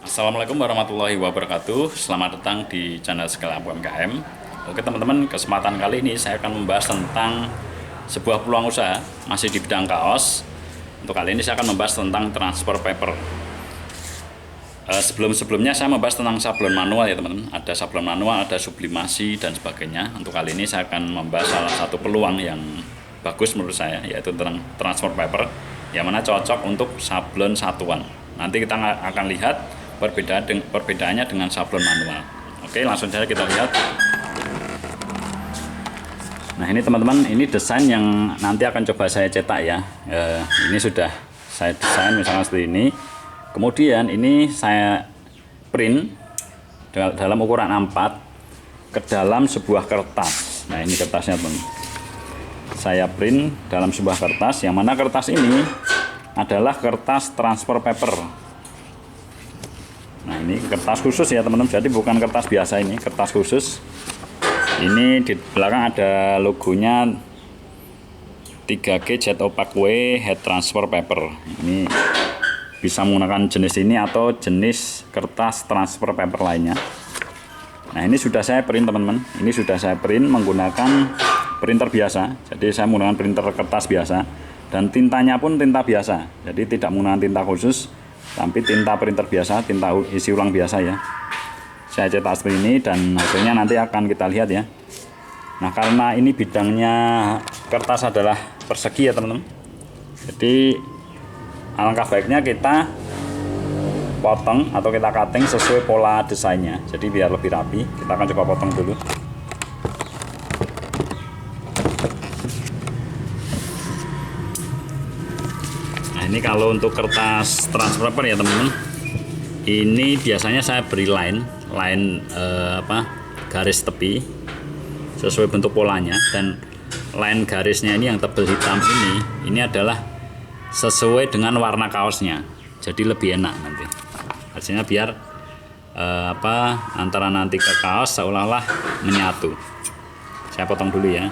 Assalamualaikum warahmatullahi wabarakatuh. Selamat datang di channel Skala UMKM. Oke teman-teman, kesempatan kali ini saya akan membahas tentang sebuah peluang usaha masih di bidang kaos. Untuk kali ini saya akan membahas tentang transfer paper. Sebelumnya saya membahas tentang sablon manual ya teman-teman. Ada sablon manual, ada sublimasi dan sebagainya. Untuk kali ini saya akan membahas salah satu peluang yang bagus menurut saya, yaitu tentang transfer paper, yang mana cocok untuk sablon satuan. Nanti kita akan lihat perbedaannya dengan sablon manual. Oke, langsung saja kita lihat. Nah ini teman-teman, ini desain yang nanti akan coba saya cetak ya. Ini sudah saya desain misalnya seperti ini. Kemudian ini saya print dalam ukuran A4 ke dalam sebuah kertas. Nah ini kertasnya teman. Saya print dalam sebuah kertas, yang mana kertas ini adalah kertas transfer paper. Nah ini kertas khusus ya teman-teman, jadi bukan kertas biasa, ini kertas khusus. Ini di belakang ada logonya 3G Jet Opaque W Head Transfer Paper. Ini bisa menggunakan jenis ini atau jenis kertas transfer paper lainnya. Nah ini sudah saya print teman-teman, ini sudah saya print menggunakan printer biasa. Jadi saya menggunakan printer kertas biasa, dan tintanya pun tinta biasa, jadi tidak menggunakan tinta khusus, tapi tinta printer biasa, tinta isi ulang biasa ya. Saya cetak seperti ini dan hasilnya nanti akan kita lihat ya. Nah karena ini bidangnya kertas adalah persegi ya teman-teman, jadi alangkah baiknya kita potong atau kita cutting sesuai pola desainnya, jadi biar lebih rapi. Kita akan coba potong dulu. Ini kalau untuk kertas transfer paper ya teman-teman, ini biasanya saya beri line garis tepi sesuai bentuk polanya, dan line garisnya ini yang tebal hitam ini adalah sesuai dengan warna kaosnya, jadi lebih enak nanti hasilnya, biar antara nanti ke kaos seolah-olah menyatu. Saya potong dulu ya.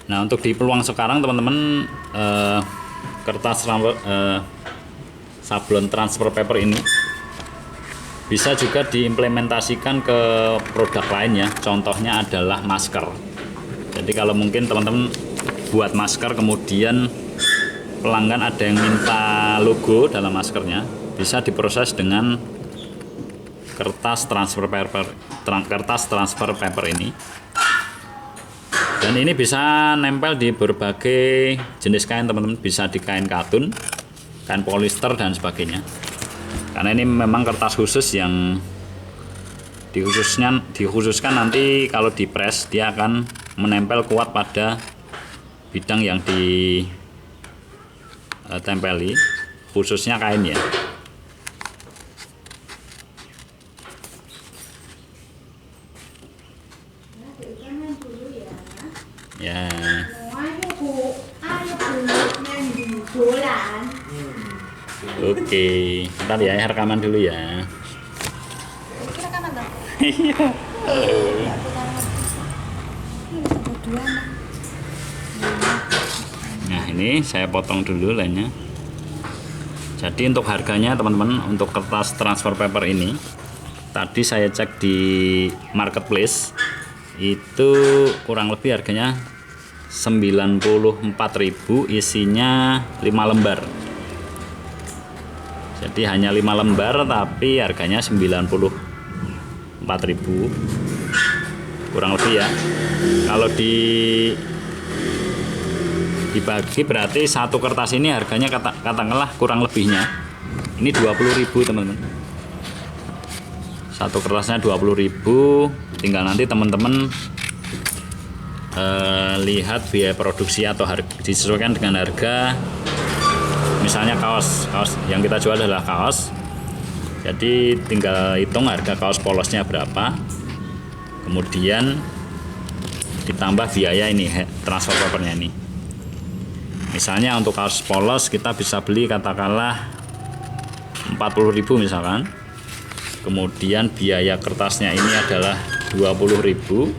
Nah untuk di peluang sekarang teman-teman, kertas sablon transfer paper ini bisa juga diimplementasikan ke produk lain ya. Contohnya adalah masker. Jadi kalau mungkin teman-teman buat masker, kemudian pelanggan ada yang minta logo dalam maskernya, bisa diproses dengan kertas transfer paper ini. Dan ini bisa nempel di berbagai jenis kain teman-teman, bisa di kain katun, kain polyester dan sebagainya. Karena ini memang kertas khusus yang dikhususkan nanti kalau di press dia akan menempel kuat pada bidang yang ditempeli, khususnya kain ya. Ya. Oke, ntar ya rekaman dulu ya. Rekaman dong. Iya. Nah ini saya potong dulu lainnya. Jadi untuk harganya teman-teman, untuk kertas transfer paper ini tadi saya cek di marketplace itu kurang lebih harganya 94.000, isinya 5 lembar. Jadi hanya 5 lembar tapi harganya 94.000 kurang lebih ya. Kalau dibagi berarti satu kertas ini harganya katakanlah kurang lebihnya ini 20.000 teman-teman. Satu kertasnya 20.000, tinggal nanti teman-teman lihat biaya produksi atau harga, disesuaikan dengan harga. Misalnya kaos yang kita jual adalah kaos, jadi tinggal hitung harga kaos polosnya berapa, kemudian ditambah biaya ini transfer papernya ini. Misalnya untuk kaos polos kita bisa beli katakanlah 40.000 misalkan, kemudian biaya kertasnya ini adalah 20.000,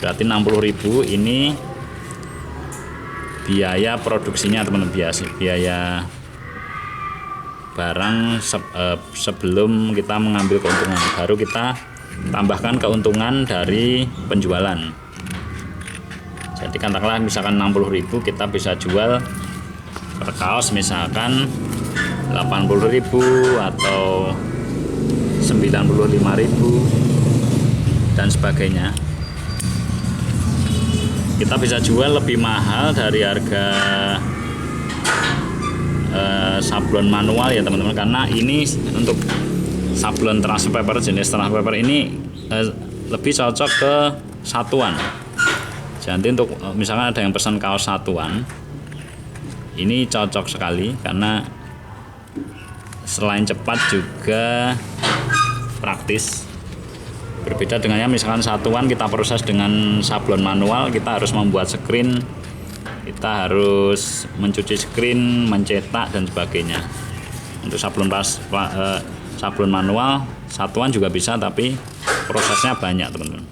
berarti 60.000 ini biaya produksinya teman-teman, biaya barang sebelum kita mengambil keuntungan, baru kita tambahkan keuntungan dari penjualan. Jadi katakanlah misalkan 60.000, kita bisa jual per kaos misalkan 80.000 atau 95.000 dan sebagainya. Kita bisa jual lebih mahal dari harga sablon manual ya teman-teman, karena ini untuk sablon transfer paper, jenis transfer paper ini lebih cocok ke satuan. Jadi untuk misalkan ada yang pesan kaos satuan, ini cocok sekali karena selain cepat juga praktis. Berbeda dengannya misalkan satuan kita proses dengan sablon manual, kita harus membuat screen, kita harus mencuci screen, mencetak dan sebagainya. Untuk sablon manual satuan juga bisa, tapi prosesnya banyak teman-teman.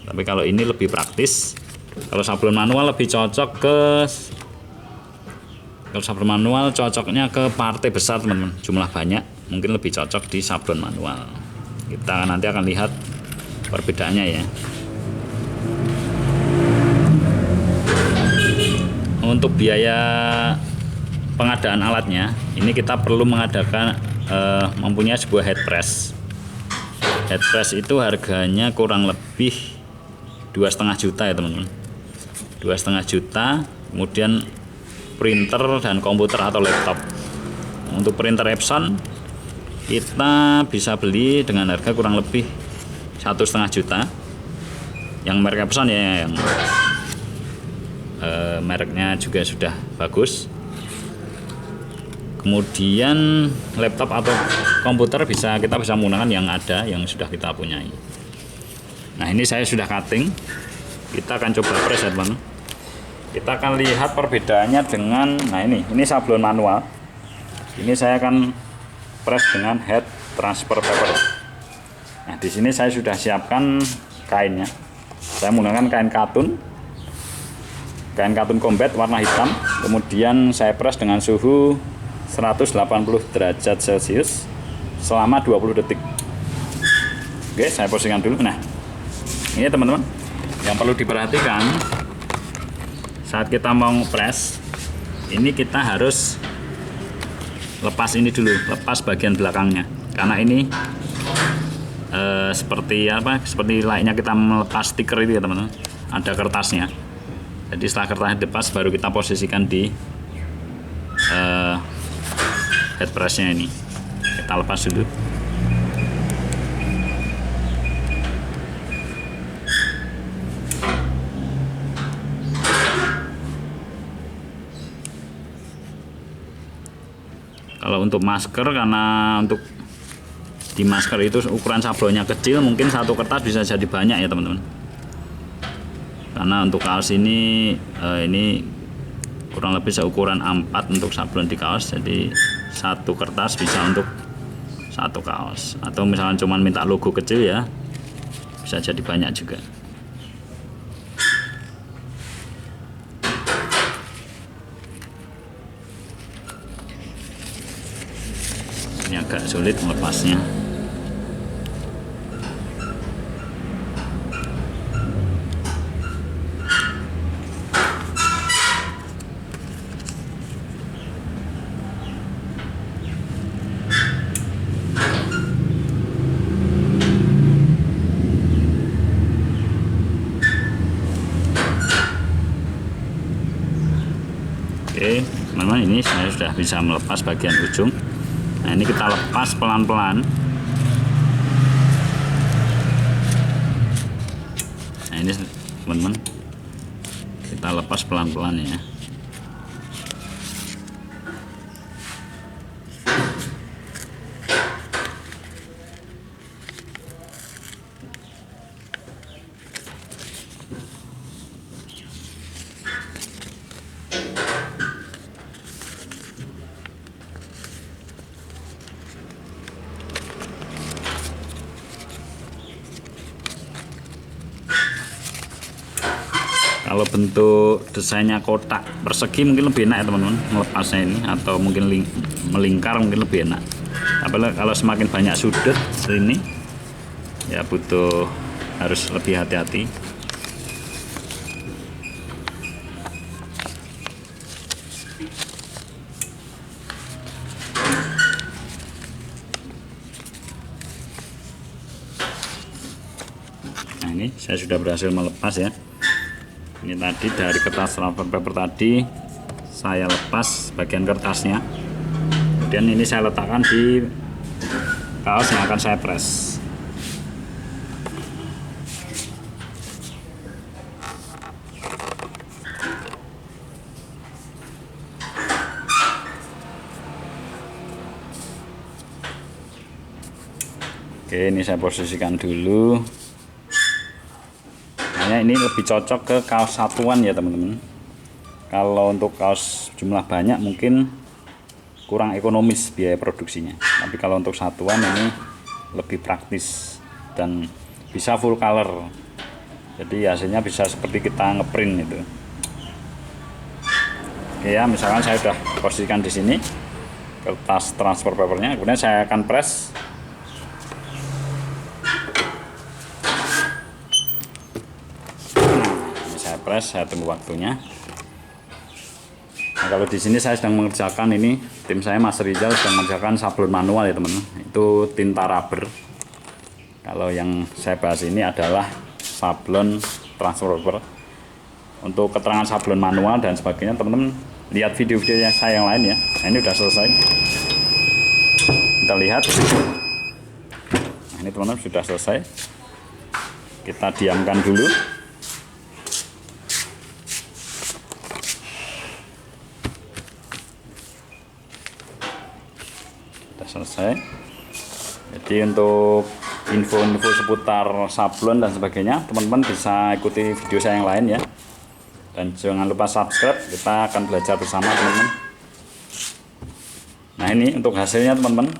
Tapi kalau ini lebih praktis. Kalau sablon manual lebih cocok kalau sablon manual cocoknya ke partai besar teman-teman, jumlah banyak, mungkin lebih cocok di sablon manual. Kita nanti akan lihat perbedaannya ya. Untuk biaya pengadaan alatnya, ini kita perlu mempunyai sebuah head press. Head press itu harganya kurang lebih 2,5 juta ya teman-teman. 2,5 juta. Kemudian printer dan komputer atau laptop. Untuk printer Epson kita bisa beli dengan harga kurang lebih 1,5 juta. Yang merek Epson ya, yang mereknya juga sudah bagus. Kemudian laptop atau komputer kita bisa menggunakan yang sudah kita punyai. Nah, ini saya sudah cutting. Kita akan coba press ya teman. Kita akan lihat perbedaannya dengan, nah ini sablon manual. Ini saya akan press dengan head transfer paper. Nah, di sini saya sudah siapkan kainnya. Saya menggunakan kain katun combat warna hitam. Kemudian saya press dengan suhu 180 derajat Celcius selama 20 detik. Oke, saya posisikan dulu. Nah, ini teman-teman, yang perlu diperhatikan saat kita mau press, ini kita harus lepas ini dulu, lepas bagian belakangnya, karena ini seperti layaknya kita melepas stiker itu ya teman-teman, ada kertasnya. Jadi setelah kertasnya dilepas, baru kita posisikan di head pressnya ini. Kita lepas dulu. Kalau untuk masker, karena untuk di masker itu ukuran sablonnya kecil, mungkin satu kertas bisa jadi banyak ya teman-teman. Karena untuk kaos ini kurang lebih seukuran A4 untuk sablon di kaos, jadi satu kertas bisa untuk satu kaos. Atau misalnya cuma minta logo kecil ya, bisa jadi banyak juga. Ini agak sulit melepasnya. Oke, teman-teman, ini saya sudah bisa melepas bagian ujung. Nah, ini kita lepas pelan-pelan. Nah, ini teman-teman, kita lepas pelan-pelan ya. Kalau bentuk desainnya kotak persegi mungkin lebih enak ya teman-teman melepasnya ini, atau mungkin melingkar mungkin lebih enak. Tapi kalau semakin banyak sudut ini ya butuh harus lebih hati-hati. Nah ini saya sudah berhasil melepas ya. Ini tadi dari kertas transfer paper tadi saya lepas bagian kertasnya, kemudian ini saya letakkan di kaos yang akan saya press. Oke, ini saya posisikan dulu. Nah, ini lebih cocok ke kaos satuan ya teman-teman. Kalau untuk kaos jumlah banyak mungkin kurang ekonomis biaya produksinya. Tapi kalau untuk satuan ini lebih praktis dan bisa full color. Jadi hasilnya bisa seperti kita ngeprint itu. Oke ya, misalkan saya sudah posisikan di sini kertas transfer papernya, kemudian saya akan press. Saya tunggu waktunya. Nah, kalau di sini saya sedang mengerjakan ini, tim saya Mas Rizal sedang mengerjakan sablon manual ya teman-teman. Itu tinta rubber. Kalau yang saya bahas ini adalah sablon transfer paper. Untuk keterangan sablon manual dan sebagainya teman-teman lihat video-videonya saya yang lain ya. Nah, ini sudah selesai. Kita lihat. Nah, ini teman-teman sudah selesai. Kita diamkan dulu. Selesai. Jadi untuk info-info seputar sablon dan sebagainya teman-teman bisa ikuti video saya yang lain ya, dan jangan lupa subscribe, kita akan belajar bersama teman-teman. Nah ini untuk hasilnya teman-teman,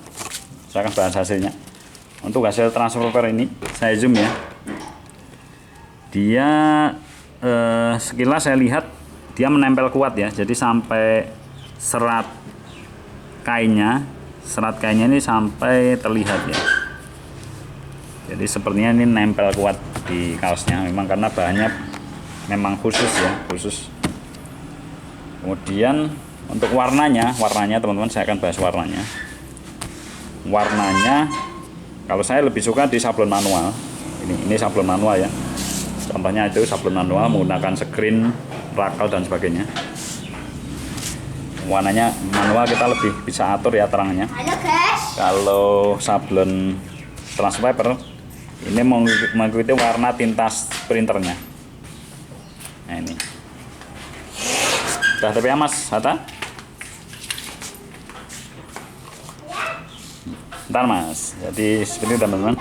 saya akan bahas hasilnya. Untuk hasil transfer paper ini saya zoom ya, dia sekilas saya lihat dia menempel kuat ya, jadi sampai serat kainnya ini sampai terlihat ya. Jadi sepertinya ini nempel kuat di kaosnya, memang karena bahannya memang khusus ya, khusus. Kemudian untuk warnanya teman-teman saya akan bahas warnanya. Warnanya kalau saya lebih suka di sablon manual. Ini sablon manual ya. Contohnya itu sablon manual menggunakan screen, rakal dan sebagainya. Warnanya manual kita lebih bisa atur ya terangnya. Halo guys. Kalau sablon transfer paper ini mengikuti warna tinta printernya. Nah ini. Sudah tapi ya Mas Hatta? Bentar Mas. Jadi seperti itu teman-teman.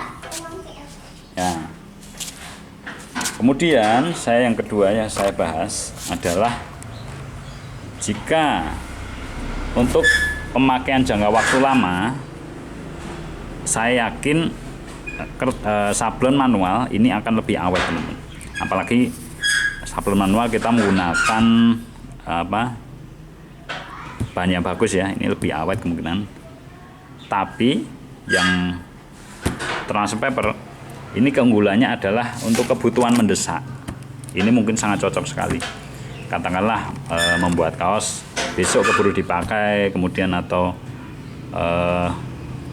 Ya. Kemudian yang kedua ya saya bahas adalah jika untuk pemakaian jangka waktu lama, saya yakin sablon manual ini akan lebih awet teman-teman. Apalagi sablon manual kita menggunakan bahan yang bagus ya, ini lebih awet kemungkinan. Tapi yang transfer paper ini keunggulannya adalah untuk kebutuhan mendesak. Ini mungkin sangat cocok sekali. Katakanlah membuat kaos besok keburu dipakai, kemudian atau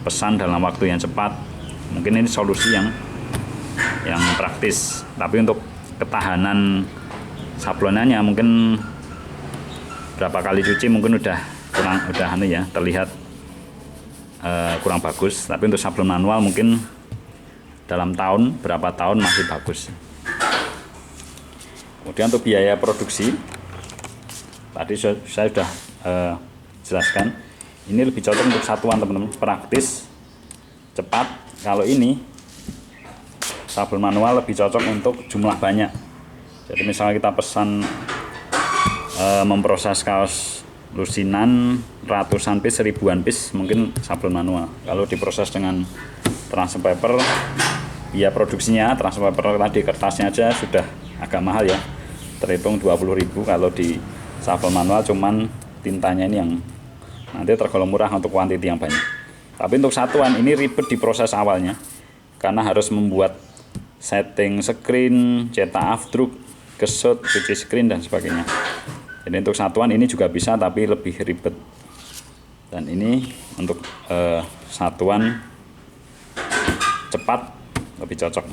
pesan dalam waktu yang cepat, mungkin ini solusi yang praktis. Tapi untuk ketahanan sablonannya mungkin berapa kali cuci mungkin udah terlihat kurang bagus. Tapi untuk sablon manual mungkin dalam berapa tahun masih bagus. Kemudian untuk biaya produksi tadi saya sudah jelaskan, ini lebih cocok untuk satuan teman-teman, praktis, cepat. Kalau ini sablon manual lebih cocok untuk jumlah banyak. Jadi misalnya kita pesan memproses kaos lusinan ratusan piece, ribuan piece, mungkin sablon manual. Kalau diproses dengan transfer paper, biaya produksinya transfer paper tadi kertasnya aja sudah agak mahal ya. terhitung 20.000. Kalau di shuffle manual cuman tintanya ini yang nanti tergolong murah untuk kuantiti yang banyak. Tapi untuk satuan ini ribet di proses awalnya, karena harus membuat setting screen, cetak afdruk, gesut, cuci screen dan sebagainya. Jadi untuk satuan ini juga bisa, tapi lebih ribet. Dan ini untuk satuan cepat lebih cocok.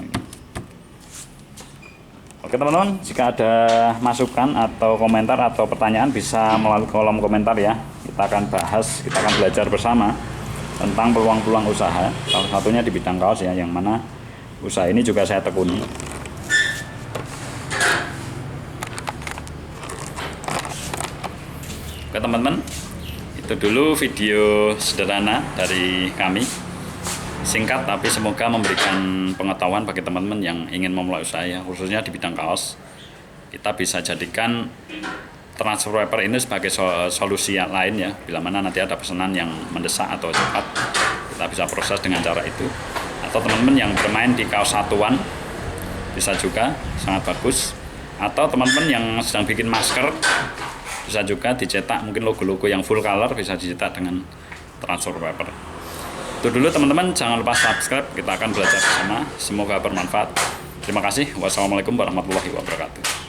Oke teman-teman, jika ada masukan atau komentar atau pertanyaan bisa melalui kolom komentar ya. Kita akan bahas, kita akan belajar bersama tentang peluang-peluang usaha. Salah satunya di bidang kaos ya, yang mana usaha ini juga saya tekuni. Oke teman-teman, itu dulu video sederhana dari kami. Singkat tapi semoga memberikan pengetahuan bagi teman-teman yang ingin memulai usaha ya, khususnya di bidang kaos. Kita bisa jadikan transfer paper ini sebagai solusi yang lain ya, bila mana nanti ada pesanan yang mendesak atau cepat, kita bisa proses dengan cara itu. Atau teman-teman yang bermain di kaos satuan bisa juga, sangat bagus. Atau teman-teman yang sedang bikin masker bisa juga dicetak, mungkin logo-logo yang full color bisa dicetak dengan transfer paper. Itu dulu teman-teman, jangan lupa subscribe, kita akan belajar bersama, semoga bermanfaat. Terima kasih, wassalamualaikum warahmatullahi wabarakatuh.